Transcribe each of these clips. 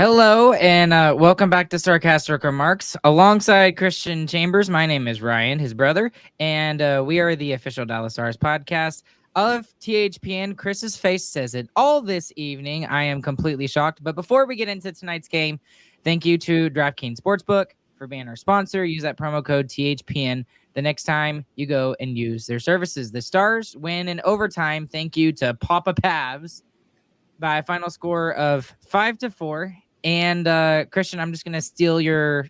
Hello and welcome back to Sarcastic Remarks. Alongside Christian Chambers, my name is Ryan, his brother, and we are the official Dallas Stars podcast of THPN. Chris's face says it all this evening. I am completely shocked. But before we get into tonight's game, thank you to DraftKings Sportsbook for being our sponsor. Use that promo code THPN the next time you go and use their services. The Stars win in overtime. Thank you to Papa Pavs by a final score of 5-4. And Christian, I'm just gonna steal your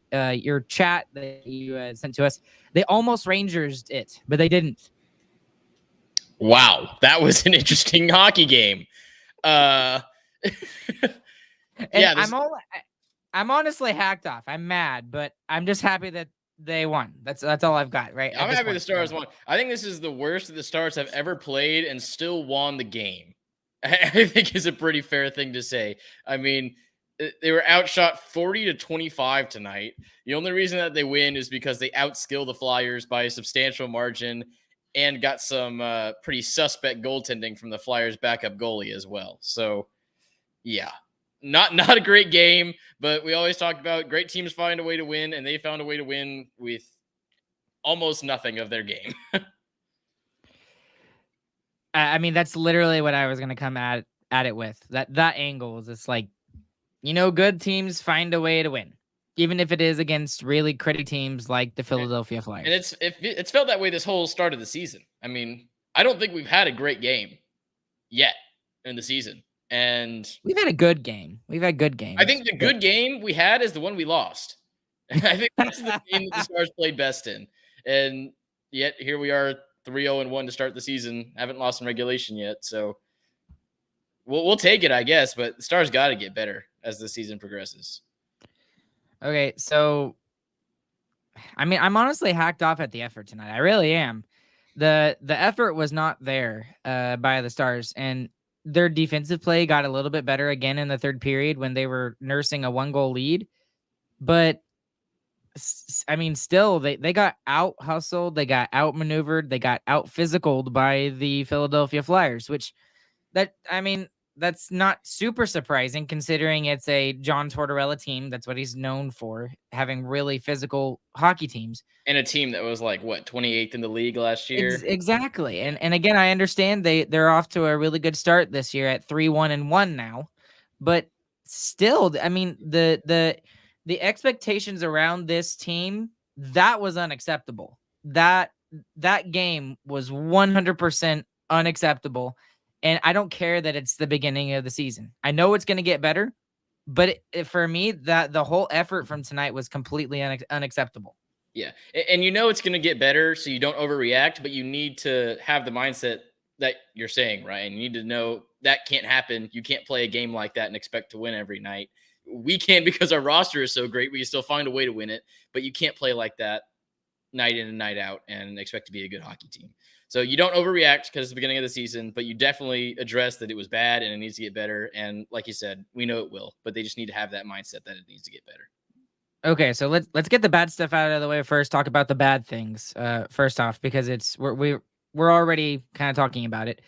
chat that you sent to us. They almost Rangers it, but they didn't. Wow, that was an interesting hockey game. Yeah, I'm honestly hacked off. I'm mad, but I'm just happy that they won. That's all I've got. Right. I'm happy the Stars won. I think this is the worst that the Stars have ever played and still won the game. I think is a pretty fair thing to say. I mean, they were outshot 40-25 tonight. The only reason that they win is because they outskill the Flyers by a substantial margin and got some pretty suspect goaltending from the Flyers' backup goalie as well. So, yeah, not a great game, but we always talk about great teams find a way to win, and they found a way to win with almost nothing of their game. I mean, that's literally what I was gonna come at it with. That angle is just like, good teams find a way to win, even if it is against really critical teams like the Philadelphia Flyers. And it's felt that way this whole start of the season. I mean, I don't think we've had a great game yet in the season. And we've had a good game. We've had good games. I think the good game we had is the one we lost. I think that's the game that the Stars played best in. And yet here we are 3-0-1 to start the season. Haven't lost in regulation yet. So we'll take it, I guess. But the Stars got to get better as the season progresses. Okay, so I mean, I'm honestly hacked off at the effort tonight. I really am. The effort was not there by the Stars, and their defensive play got a little bit better again in the third period when they were nursing a 1-goal lead. But I mean, still they got out hustled, they got outmaneuvered, they got out physicaled by the Philadelphia Flyers, which that's not super surprising considering it's a John Tortorella team. That's what he's known for, having really physical hockey teams. And a team that was like, 28th in the league last year? Exactly. And again, I understand they're off to a really good start this year at 3-1-1 now. But still, I mean, the expectations around this team, that was unacceptable. That game was 100% unacceptable. And I don't care that it's the beginning of the season. I know it's going to get better, but for me, that the whole effort from tonight was completely unacceptable. Yeah, and it's going to get better, so you don't overreact, but you need to have the mindset that you're saying, Ryan. You need to know that can't happen. You can't play a game like that and expect to win every night. We can because our roster is so great. We can still find a way to win it, but you can't play like that night in and night out and expect to be a good hockey team. So you don't overreact because it's the beginning of the season, but you definitely address that it was bad and it needs to get better. And like you said, we know it will, but they just need to have that mindset that it needs to get better. Okay, so let's get the bad stuff out of the way first. Talk about the bad things first off, because we're already kind of talking about it.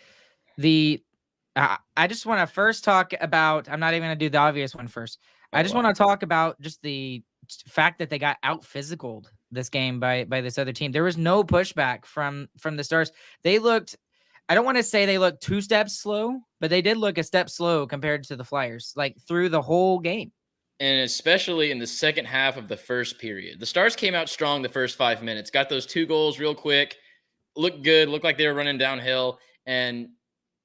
I just want to first talk about. I'm not even gonna do the obvious one first. I just want to talk about just the fact that they got out physicaled this game by this other team. There was no pushback from the Stars. They looked. I don't want to say they looked 2 steps slow, but they did look a step slow compared to the Flyers, like through the whole game. And especially in the second half of the first period. The Stars came out strong the first 5 minutes, got those 2 goals real quick, looked good, looked like they were running downhill, and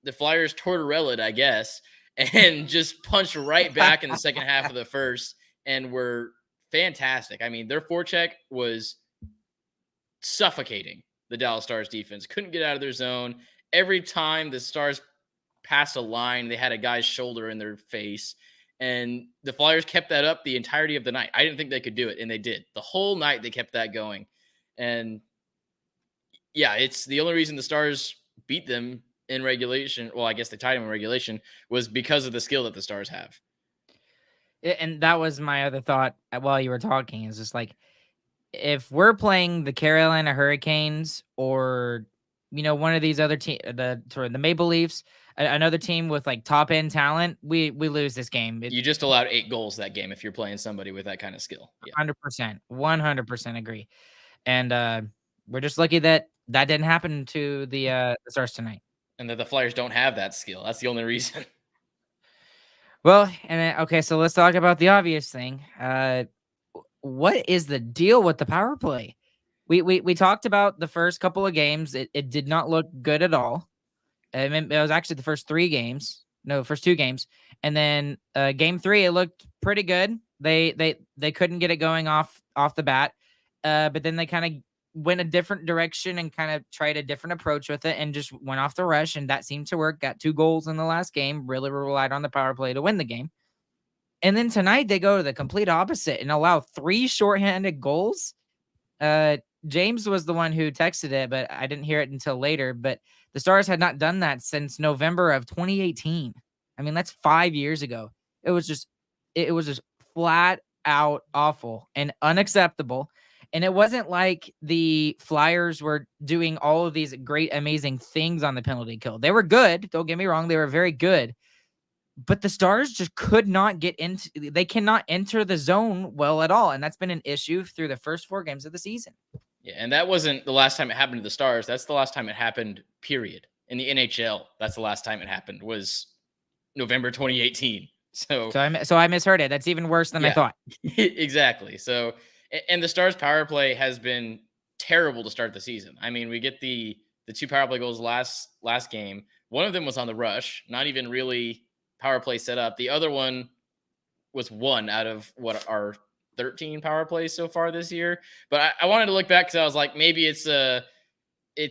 the Flyers Tortorella'd, I guess, and just punched right back in the second half of the first and were fantastic. I mean, their forecheck was suffocating the Dallas Stars defense. Couldn't get out of their zone. Every time the Stars passed a line, they had a guy's shoulder in their face. And the Flyers kept that up the entirety of the night. I didn't think they could do it, and they did. The whole night they kept that going. And, yeah, it's the only reason the Stars beat them in regulation. Well, I guess they tied them in regulation was because of the skill that the Stars have. And that was my other thought while you were talking, is just like, if we're playing the Carolina Hurricanes or one of these other the Maple Leafs, another team with like top end talent, we lose this game. You just allowed 8 goals that game if you're playing somebody with that kind of skill. Yeah. 100%, 100% agree. And we're just lucky that didn't happen to the Stars tonight. And that the Flyers don't have that skill. That's the only reason. Well, and okay, so let's talk about the obvious thing. What is the deal with the power play? We talked about the first couple of games. It did not look good at all. I mean, it was actually the first 2 games, and then game 3 it looked pretty good. They couldn't get it going off the bat, but then they kind of went a different direction and kind of tried a different approach with it and just went off the rush, and that seemed to work. Got 2 goals in the last game. Really relied on the power play to win the game. And then tonight they go to the complete opposite and allow 3 shorthanded goals. James was the one who texted it, but I didn't hear it until later. But the Stars had not done that since November of 2018. I mean, that's 5 years ago. It was just flat out awful and unacceptable. And it wasn't like the Flyers were doing all of these great, amazing things on the penalty kill. They were good. Don't get me wrong. They were very good. But the Stars just could not they cannot enter the zone well at all. And that's been an issue through the first 4 games of the season. Yeah, and that wasn't the last time it happened to the Stars. That's the last time it happened, period. In the NHL, that's the last time it happened, was November 2018. So I misheard it. That's even worse than I thought. Exactly. So, and the Stars power play has been terrible to start the season. I mean, we get the 2 power play goals last game. One of them was on the rush, not even really power play set up. The other one was 1 out of our 13 power plays so far this year. But I wanted to look back because I was like, maybe it's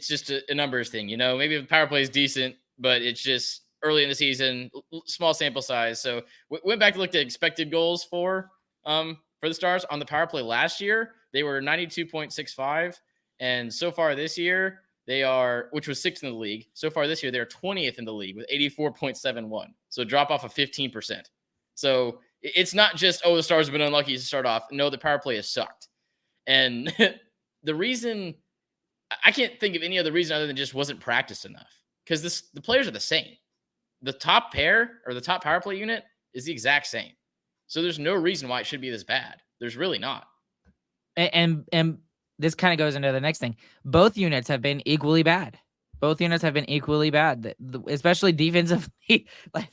just a numbers thing, maybe the power play is decent, but it's just early in the season, small sample size. So went back to look at expected goals for the Stars on the power play last year. They were 92.65. And so far this year, they are, which was 6th in the league. So far this year, they're 20th in the league with 84.71. So a drop off of 15%. So it's not just, the Stars have been unlucky to start off. No, the power play has sucked. And the reason, I can't think of any other reason other than just wasn't practiced enough. Because the players are the same. The top pair or the top power play unit is the exact same. So there's no reason why it should be this bad. There's really not. And this kind of goes into the next thing. Both units have been equally bad. Especially defensively. Like,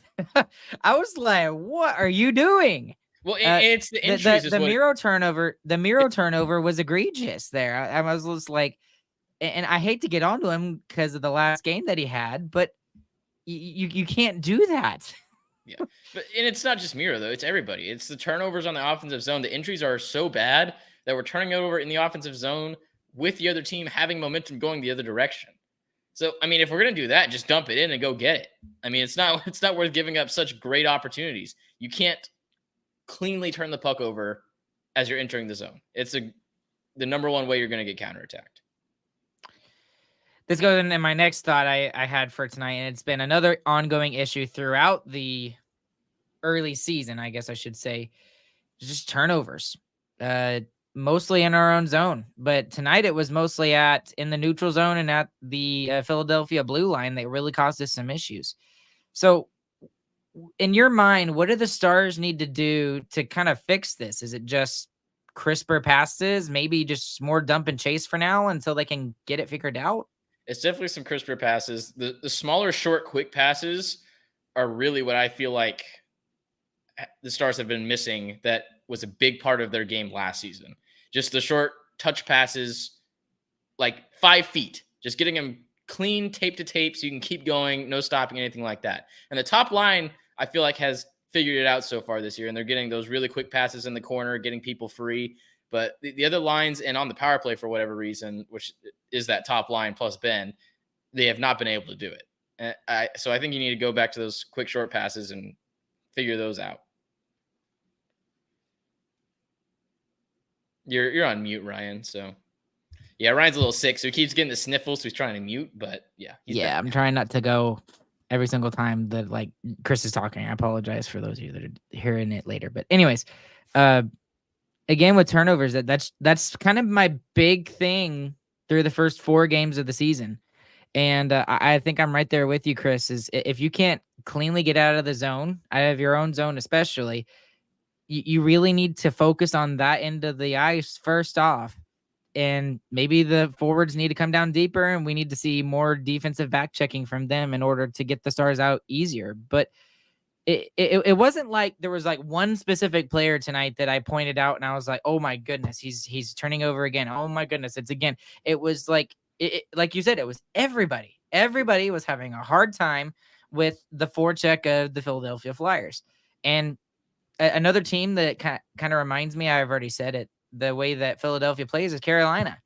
I was like, what are you doing? Well, it's the injuries. The Miro turnover. The Miro turnover was egregious there. I was just like, and I hate to get onto him because of the last game that he had, but you can't do that. Yeah, and it's not just Miro though; it's everybody. It's the turnovers on the offensive zone. The injuries are so bad that we're turning it over in the offensive zone with the other team having momentum going the other direction. So, I mean, if we're going to do that, just dump it in and go get it. I mean, it's not worth giving up such great opportunities. You can't cleanly turn the puck over as you're entering the zone. It's the number one way you're going to get counterattacked. This goes into my next thought I had for tonight, and it's been another ongoing issue throughout the early season, I guess I should say, just turnovers. Mostly in our own zone, but tonight it was mostly in the neutral zone and at the Philadelphia blue line that really caused us some issues. So in your mind, what do the Stars need to do to kind of fix this? Is it just crisper passes, maybe just more dump and chase for now until they can get it figured out? It's definitely some crisper passes. The smaller, short, quick passes are really what I feel like the Stars have been missing. That was a big part of their game last season. Just the short touch passes, like 5 feet, just getting them clean tape to tape so you can keep going, no stopping, anything like that. And the top line, I feel like, has figured it out so far this year, and they're getting those really quick passes in the corner, getting people free. But the other lines and on the power play, for whatever reason, which is that top line plus Ben, they have not been able to do it. So I think you need to go back to those quick, short passes and figure those out. You're on mute, Ryan. So yeah, Ryan's a little sick, so he keeps getting the sniffles, so he's trying to mute. But yeah, I'm trying not to go every single time that like Chris is talking. I apologize for those of you that are hearing it later. But anyways, again with turnovers, that's kind of my big thing through the first 4 games of the season. And I think I'm right there with you, Chris. Is if you can't cleanly get out of the zone, out of your own zone, especially, you really need to focus on that end of the ice first off. And maybe the forwards need to come down deeper, and we need to see more defensive back checking from them in order to get the Stars out easier. But it wasn't like there was like one specific player tonight that I pointed out and I was like, oh my goodness, he's turning over again. Oh my goodness, it's again. It was like like you said, it was everybody. Everybody was having a hard time with the forecheck of the Philadelphia Flyers. And another team that kind of reminds me, I've already said it, the way that Philadelphia plays is Carolina.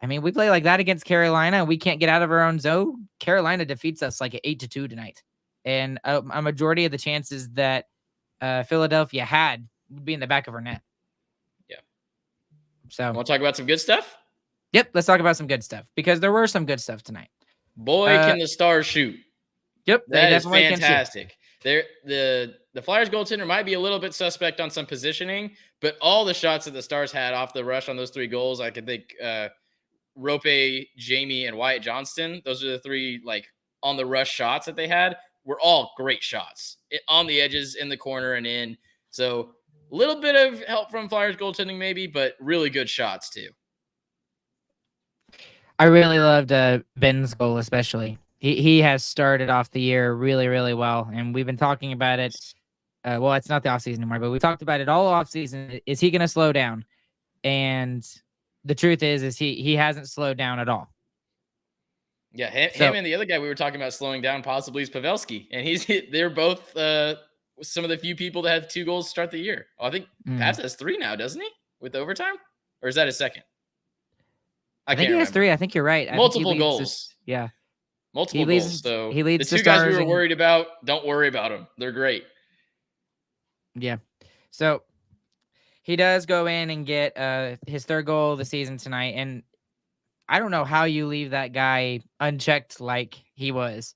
I mean, we play like that against Carolina. We can't get out of our own zone. Carolina defeats us like 8-2 tonight. And a majority of the chances that Philadelphia had would be in the back of our net. Yeah. So want to talk about some good stuff? Yep. Let's talk about some good stuff because there were some good stuff tonight. Boy, can the Stars shoot. Yep. That is fantastic. The Flyers goaltender might be a little bit suspect on some positioning, but all the shots that the Stars had off the rush on those 3 goals, I could think Rope, Jamie, and Wyatt Johnston. Those are the 3 like on the rush shots that they had. Were all great shots on the edges, in the corner, and in. So a little bit of help from Flyers goaltending maybe, but really good shots too. I really loved Ben's goal, especially. He has started off the year really, really well, and we've been talking about it. Well, it's not the offseason anymore, but we talked about it all offseason. Is he going to slow down? And the truth is he hasn't slowed down at all. Yeah, him and the other guy we were talking about slowing down possibly is Pavelski, and they're both some of the few people that have 2 goals to start the year. I think Pavs has 3 now, doesn't he? With overtime, or is that his second? I think he has 3. I think you're right. Multiple goals. Yeah, multiple goals. So he leads the 2 guys we were worried about. Don't worry about them. They're great. Yeah. So he does go in and get his 3rd goal of the season tonight, and I don't know how you leave that guy unchecked like he was,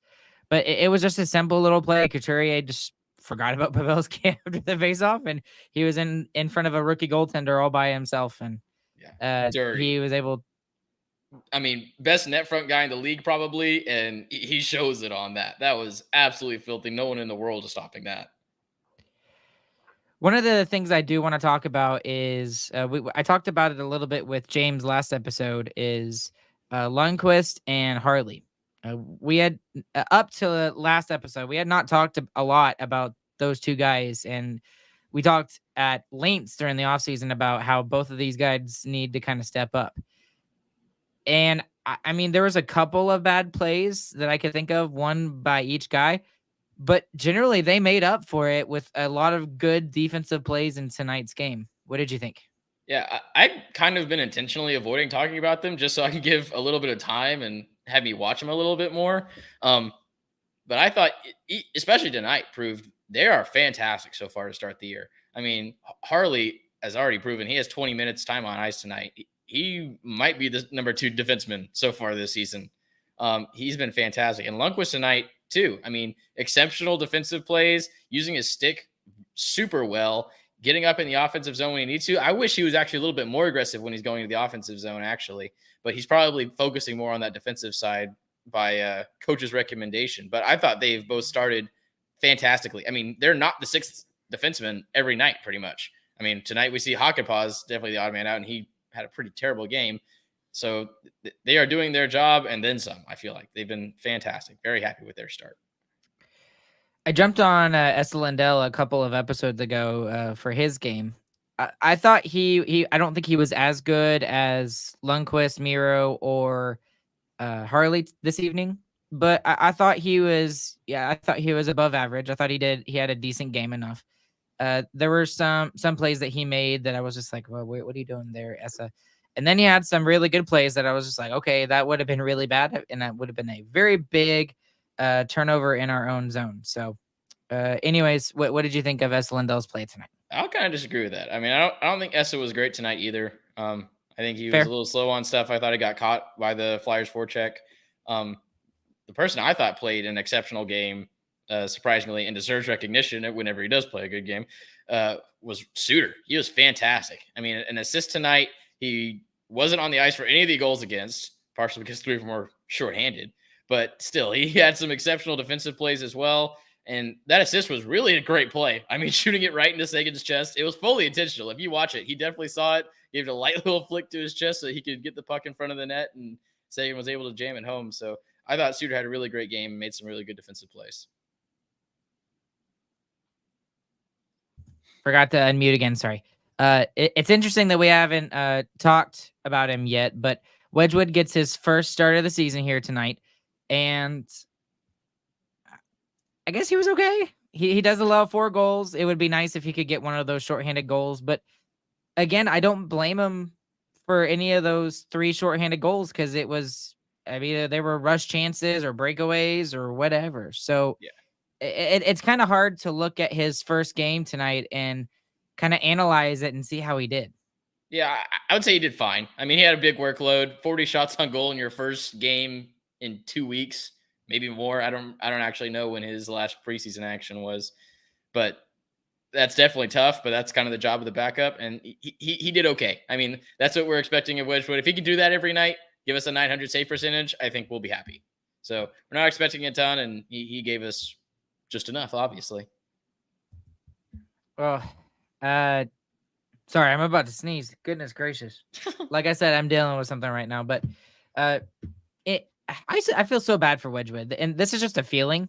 but it was just a simple little play. Couturier just forgot about Pavelski after the faceoff, and he was in front of a rookie goaltender all by himself, and he was able. I mean, best net front guy in the league probably, and he shows it on that. That was absolutely filthy. No one in the world is stopping that. One of the things I do want to talk about is I talked about it a little bit with James last episode is Lundqvist and Harley. We had up to the last episode, we had not talked a lot about those 2 guys. And we talked at lengths during the offseason about how both of these guys need to kind of step up. And I mean, there was a couple of bad plays that I could think of, one by each guy. But generally, they made up for it with a lot of good defensive plays in tonight's game. What did you think? Yeah, I've kind of been intentionally avoiding talking about them just so I can give a little bit of time and have me watch them a little bit more. But I thought, especially tonight, proved they are fantastic so far to start the year. I mean, Harley has already proven he has 20 minutes time on ice tonight. He might be the number 2 defenseman so far this season. He's been fantastic. And Lundqvist tonight, too. I mean, exceptional defensive plays, using his stick super well, getting up in the offensive zone when he needs to. I wish he was actually a little bit more aggressive when he's going to the offensive zone, actually. But he's probably focusing more on that defensive side by coach's recommendation. But I thought they've both started fantastically. I mean, they're not the 6th defenseman every night, pretty much. I mean, tonight we see Hakanpää's definitely the odd man out, and he had a pretty terrible game. So they are doing their job and then some. I feel like they've been fantastic. Very happy with their start. I jumped on Esa Lindell a couple of episodes ago for his game. I thought I don't think he was as good as Lundqvist, Miro, or Harley this evening, but I thought he was. Yeah, I thought he was above average. I thought he had a decent game enough. There were some plays that he made that I was just like, well, what are you doing there, Esa? And then he had some really good plays that I was just like, okay, that would have been really bad. And that would have been a very big turnover in our own zone. So anyways, what did you think of Esa Lindell's play tonight? I'll kind of disagree with that. I mean, I don't think Esa was great tonight either. I think he was a little slow on stuff. I thought he got caught by the Flyers forecheck. The person I thought played an exceptional game, surprisingly, and deserves recognition whenever he does play a good game, was Suter. He was fantastic. I mean, an assist tonight. He wasn't on the ice for any of the goals against, partially because 3 of them were shorthanded. but still, he had some exceptional defensive plays as well. And that assist was really a great play. I mean, shooting it right into Sagan's chest, it was fully intentional. If you watch it, he definitely saw it, gave it a light little flick to his chest so he could get the puck in front of the net, and Sagan was able to jam it home. So I thought Suter had a really great game and made some really good defensive plays. Forgot to unmute again. Sorry. It's interesting that we haven't talked about him yet, but Wedgwood gets his first start of the season here tonight, and I guess he was okay. He does allow 4 goals. It would be nice if he could get one of those shorthanded goals, but again, I don't blame him for any of those 3 shorthanded goals because it was, I mean, they were rush chances or breakaways or whatever. So Yeah. It's kind of hard to look at his first game tonight and kind of analyze it and see how he did. Yeah, I would say he did fine. I mean, he had a big workload, 40 shots on goal in your first game in 2 weeks, maybe more. I don't actually know when his last preseason action was, but that's definitely tough. But that's kind of the job of the backup, and he did okay. I mean, that's what we're expecting of Wedgwood. If he can do that every night, give us a 900 save percentage, I think we'll be happy. So we're not expecting a ton, and he gave us just enough, obviously. Oh, sorry, I'm about to sneeze. Goodness gracious. Like I said, I'm dealing with something right now, but I feel so bad for Wedgwood, and this is just a feeling.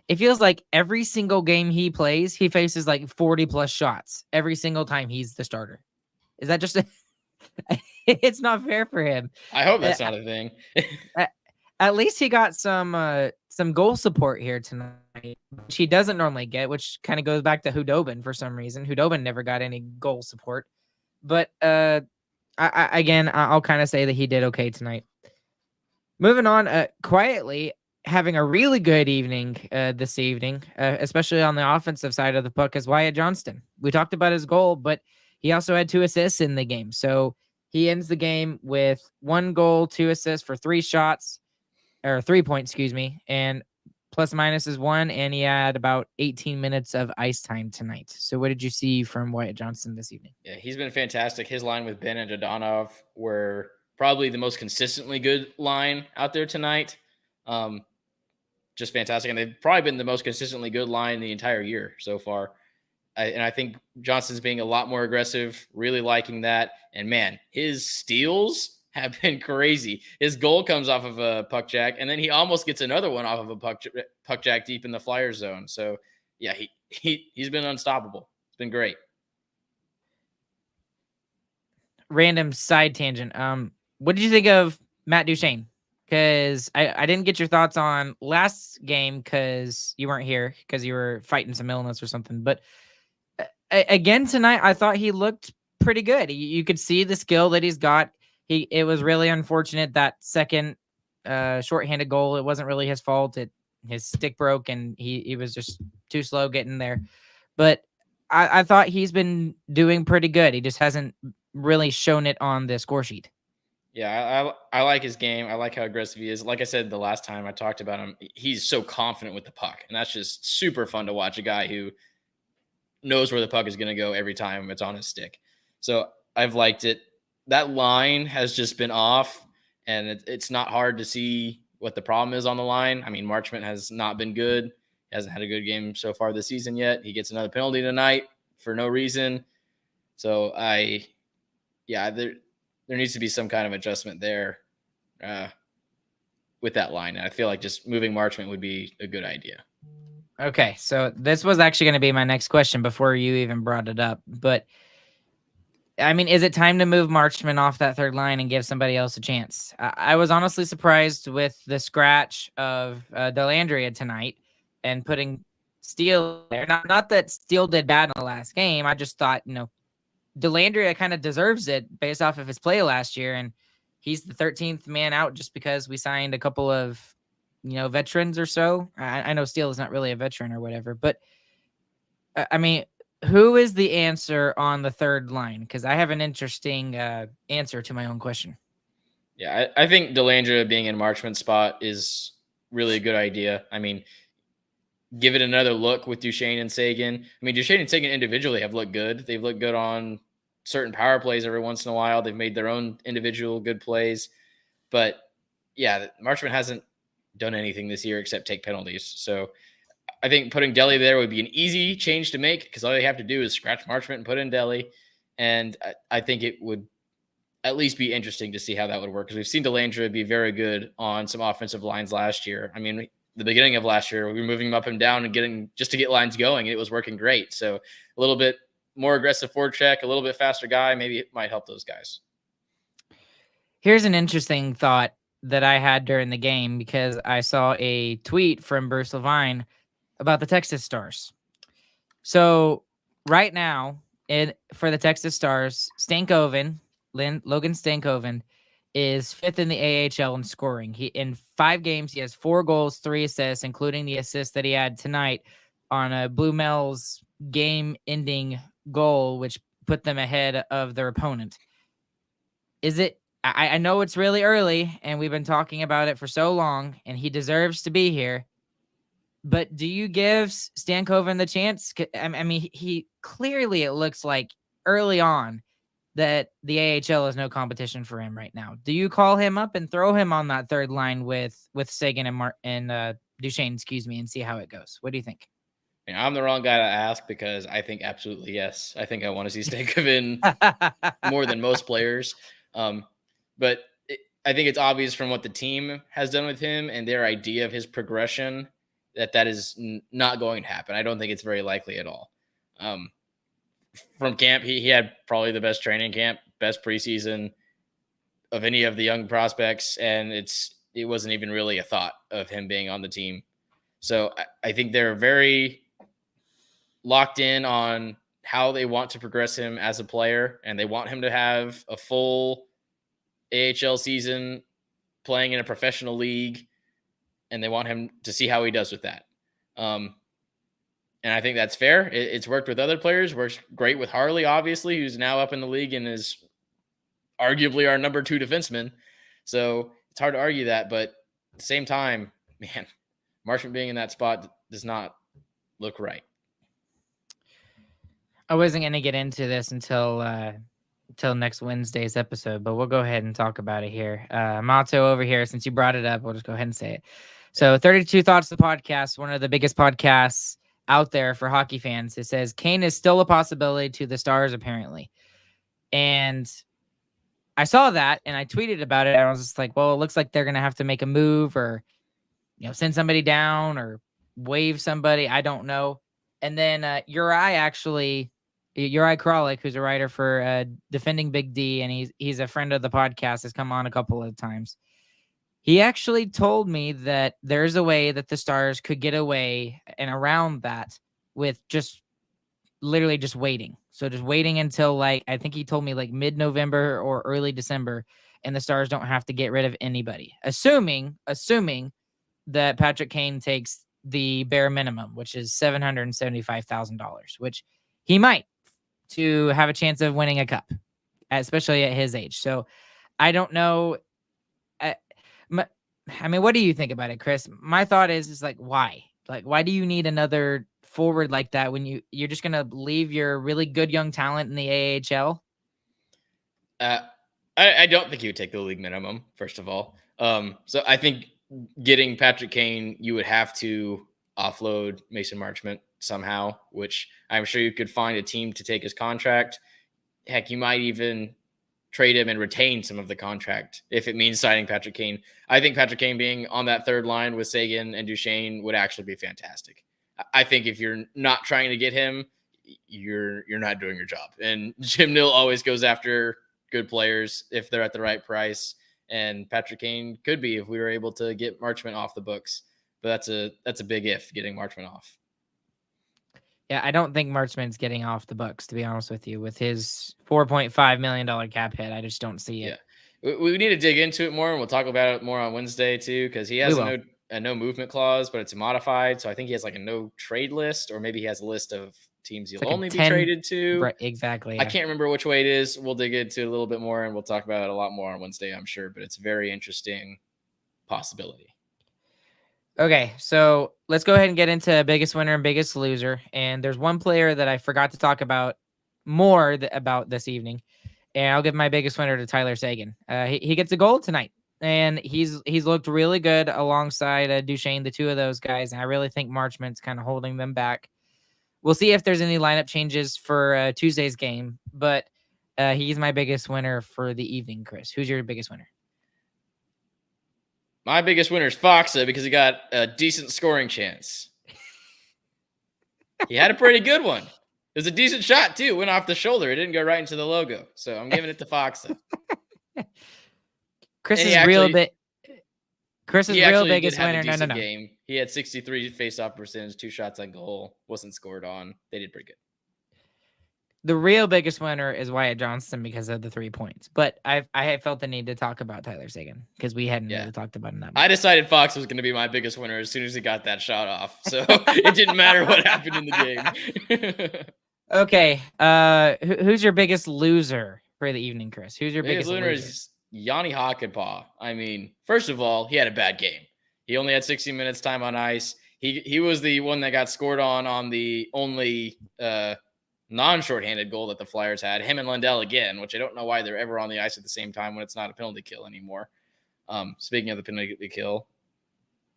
It feels like every single game he plays, he faces like 40 plus shots every single time he's the starter. Is that just it's not fair for him. I hope that's not a thing. At least he got some goal support here tonight, which he doesn't normally get, which kind of goes back to Hudobin for some reason. Hudobin never got any goal support. But I'll kind of say that he did okay tonight. Moving on, quietly having a really good evening this evening, especially on the offensive side of the puck, is Wyatt Johnston. We talked about his goal, but he also had 2 assists in the game. So he ends the game with 1 goal, 2 assists for 3 shots. Or 3 points, excuse me, and plus minus is 1, and he had about 18 minutes of ice time tonight. So what did you see from Wyatt Johnston this evening? Yeah, he's been fantastic. His line with Ben and Dodonov were probably the most consistently good line out there tonight. Just fantastic. And they've probably been the most consistently good line the entire year so far. And I think Johnston's being a lot more aggressive, really liking that. And man, his steals have been crazy. His goal comes off of a puck jack, and then he almost gets another one off of a puck jack deep in the Flyer zone. So yeah, he's been unstoppable. It's been great. Random side tangent. What did you think of Matt Duchene? Because I didn't get your thoughts on last game because you weren't here because you were fighting some illness or something. But again tonight, I thought he looked pretty good. You could see the skill that he's got. It was really unfortunate that second shorthanded goal. It wasn't really his fault. His stick broke and he was just too slow getting there. But I thought he's been doing pretty good. He just hasn't really shown it on the score sheet. Yeah, I like his game. I like how aggressive he is. Like I said the last time I talked about him, he's so confident with the puck. And that's just super fun to watch, a guy who knows where the puck is going to go every time it's on his stick. So I've liked it. That line has just been off, and it's not hard to see what the problem is on the line. I mean, Marchment has not been good. He hasn't had a good game so far this season yet. He gets another penalty tonight for no reason. So there needs to be some kind of adjustment there with that line. And I feel like just moving Marchment would be a good idea. Okay, so this was actually going to be my next question before you even brought it up. But I mean, is it time to move Marchment off that third line and give somebody else a chance? I was honestly surprised with the scratch of Dellandrea tonight and putting Steele there. Not that Steele did bad in the last game. I just thought, Dellandrea kind of deserves it based off of his play last year. And he's the 13th man out just because we signed a couple of, veterans or so. I know Steele is not really a veteran or whatever, but I mean, who is the answer on the third line? Because I have an interesting answer to my own question. Yeah, I think Dellandrea being in Marchment's spot is really a good idea. I mean, give it another look with Duchene and Sagan. I mean, Duchene and Sagan individually have looked good. They've looked good on certain power plays every once in a while. They've made their own individual good plays. But, yeah, Marchment hasn't done anything this year except take penalties. So I think putting Delhi there would be an easy change to make because all they have to do is scratch Marchment and put in Delhi. And I think it would at least be interesting to see how that would work because we've seen Delandra be very good on some offensive lines last year. I mean, the beginning of last year, we were moving him up and down and getting just to get lines going, and it was working great. So a little bit more aggressive forecheck, a little bit faster guy, maybe it might help those guys. Here's an interesting thought that I had during the game because I saw a tweet from Bruce Levine about the Texas Stars. So right now, for the Texas Stars, Logan Stankoven is 5th in the AHL in scoring. He in 5 games, he has 4 goals, 3 assists, including the assist that he had tonight on a Blue Mel's game-ending goal, which put them ahead of their opponent. I know it's really early, and we've been talking about it for so long, and he deserves to be here. But do you give Stankoven the chance? I mean, he clearly, it looks like early on that the AHL is no competition for him right now. Do you call him up and throw him on that third line with Seguin and Duchesne, and see how it goes? What do you think? Yeah, I'm the wrong guy to ask because I think absolutely yes. I think I want to see Stankoven more than most players. But I think it's obvious from what the team has done with him and their idea of his progression that is not going to happen. I don't think it's very likely at all. From camp, he had probably the best training camp, best preseason of any of the young prospects, and it wasn't even really a thought of him being on the team. So I think they're very locked in on how they want to progress him as a player, and they want him to have a full AHL season playing in a professional league, and they want him to see how he does with that. And I think that's fair. It's worked with other players, works great with Harley, obviously, who's now up in the league and is arguably our number 2 defenseman. So it's hard to argue that, but at the same time, man, Marchment being in that spot does not look right. I wasn't going to get into this until next Wednesday's episode, but we'll go ahead and talk about it here. Mato over here, since you brought it up, we'll just go ahead and say it. So 32 Thoughts, the podcast, one of the biggest podcasts out there for hockey fans. It says Kane is still a possibility to the Stars, apparently. And I saw that and I tweeted about it. And I was just like, well, it looks like they're going to have to make a move or, send somebody down or waive somebody. I don't know. And then Uri Kralik, who's a writer for Defending Big D, and he's a friend of the podcast, has come on a couple of times. He actually told me that there's a way that the Stars could get away and around that with just literally just waiting. So just waiting until I think he told me mid-November or early December, and the Stars don't have to get rid of anybody. Assuming that Patrick Kane takes the bare minimum, which is $775,000, which he might, to have a chance of winning a cup, especially at his age. So I don't know. I mean, what do you think about it, Chris? My thought is why? Why do you need another forward like that when you're just going to leave your really good young talent in the AHL? I don't think he would take the league minimum, first of all. So I think getting Patrick Kane, you would have to offload Mason Marchment somehow, which I'm sure you could find a team to take his contract. Heck, you might even trade him and retain some of the contract if it means signing Patrick Kane. I think Patrick Kane being on that third line with Seguin and Duchesne would actually be fantastic. I think if you're not trying to get him, you're not doing your job. And Jim Nill always goes after good players if they're at the right price. And Patrick Kane could be if we were able to get Marchment off the books. But that's a big if, getting Marchment off. Yeah, I don't think Marchment's getting off the books, to be honest with you. With his $4.5 million cap hit, I just don't see it. Yeah. We need to dig into it more, and we'll talk about it more on Wednesday, too, because he has a no movement clause, but it's modified. So I think he has a no trade list, or maybe he has a list of teams he'll only be traded to. Right, exactly. Yeah. I can't remember which way it is. We'll dig into it a little bit more, and we'll talk about it a lot more on Wednesday, I'm sure. But it's a very interesting possibility. Okay, so let's go ahead and get into biggest winner and biggest loser. And there's one player that I forgot to talk about about this evening, and I'll give my biggest winner to Tyler Seguin. He gets a goal tonight. and he's looked really good alongside Duchesne, the two of those guys. And I really think Marchment's kind of holding them back. We'll see if there's any lineup changes for Tuesday's game, but he's my biggest winner for the evening. Chris, who's your biggest winner? My biggest winner is Foxa because he got a decent scoring chance. He had a pretty good one. It was a decent shot, too. Went off the shoulder. It didn't go right into the logo. So I'm giving it to Foxa. Chris's real biggest winner. No. Game. He had 63 face-off percentage, 2 shots on goal. Wasn't scored on. They did pretty good. The real biggest winner is Wyatt Johnston because of the 3 points. But I felt the need to talk about Tyler Seguin because we hadn't really talked about him that much. I decided Fox was going to be my biggest winner as soon as he got that shot off. So it didn't matter what happened in the game. Okay. Who's your biggest loser for the evening, Chris? Who's your biggest loser? Is Yanni Hakanpää. I mean, first of all, he had a bad game. He only had 60 minutes time on ice. He was the one that got scored on the only non-shorthanded goal that the Flyers had. Him and Lundell again, which I don't know why they're ever on the ice at the same time when it's not a penalty kill anymore. Speaking of the penalty kill,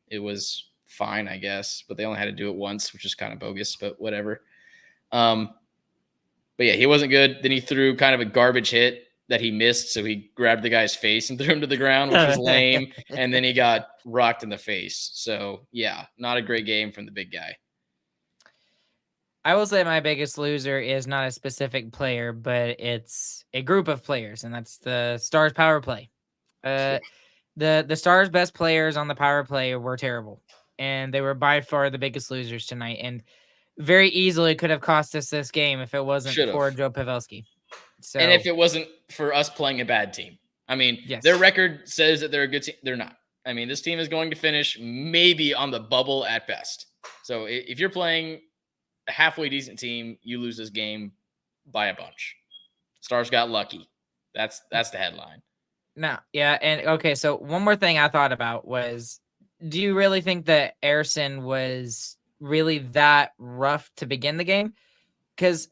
it was fine, I guess, but they only had to do it once, which is kind of bogus, but whatever. But yeah, he wasn't good. Then he threw kind of a garbage hit that he missed, so he grabbed the guy's face and threw him to the ground, which was lame, and then he got rocked in the face. So yeah, not a great game from the big guy. I will say my biggest loser is not a specific player, but it's a group of players, and that's the Stars power play. The Stars' best players on the power play were terrible, and they were by far the biggest losers tonight, and very easily could have cost us this game if it wasn't for Joe Pavelski. So, and if it wasn't for us playing a bad team. I mean, their record says that they're a good team. They're not. I mean, this team is going to finish maybe on the bubble at best. So if you're playing a halfway decent team, you lose this game by a bunch. Stars got lucky. That's the headline. No, yeah, and okay, so one more thing I thought about was, do you really think that Ersson was really that rough to begin the game? Because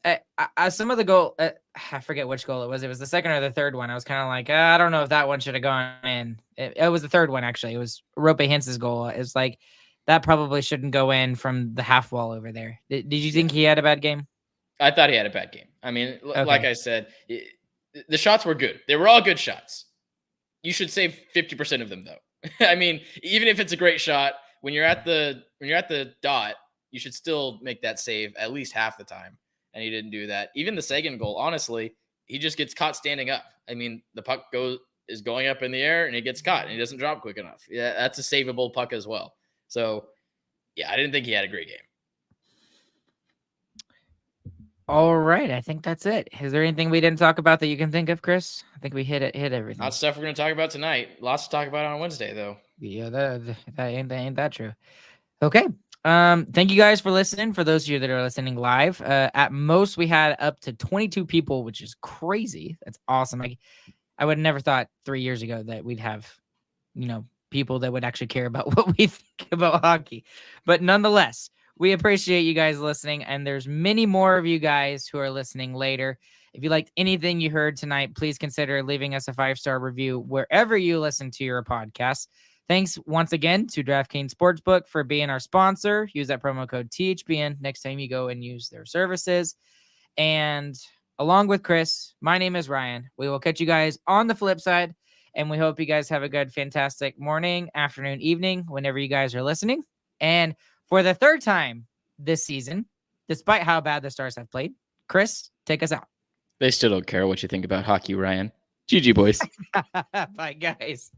some of the goal, I forget which goal it was. It was the second or the third one. I was kind of like, I don't know if that one should have gone in. It was the third one, actually. It was Rope Hintz's goal. It's like, that probably shouldn't go in from the half wall over there. Did you think he had a bad game? I thought he had a bad game. I mean, like I said, the shots were good. They were all good shots. You should save 50% of them, though. I mean, even if it's a great shot, when you're at the dot, you should still make that save at least half the time. And he didn't do that. Even the Seguin goal, honestly, he just gets caught standing up. I mean, the puck is going up in the air and he gets caught and he doesn't drop quick enough. Yeah, that's a savable puck as well. So, yeah, I didn't think he had a great game. All right, I think that's it. Is there anything we didn't talk about that you can think of, Chris? I think we hit everything. Not stuff we're going to talk about tonight. Lots to talk about on Wednesday, though. Yeah, that ain't that true. Okay. Thank you guys for listening. For those of you that are listening live, at most we had up to 22 people, which is crazy. That's awesome. I would have never thought 3 years ago that we'd have, people that would actually care about what we think about hockey. But nonetheless, we appreciate you guys listening, and there's many more of you guys who are listening later. If you liked anything you heard tonight, please consider leaving us a 5-star review wherever you listen to your podcast. Thanks once again to DraftKings Sportsbook for being our sponsor. Use that promo code THPN next time you go and use their services. And along with Chris, my name is Ryan. We will catch you guys on the flip side, and we hope you guys have a good, fantastic morning, afternoon, evening, whenever you guys are listening. And for the third time this season, despite how bad the Stars have played, Chris, take us out. They still don't care what you think about hockey, Ryan. GG, boys. Bye, guys.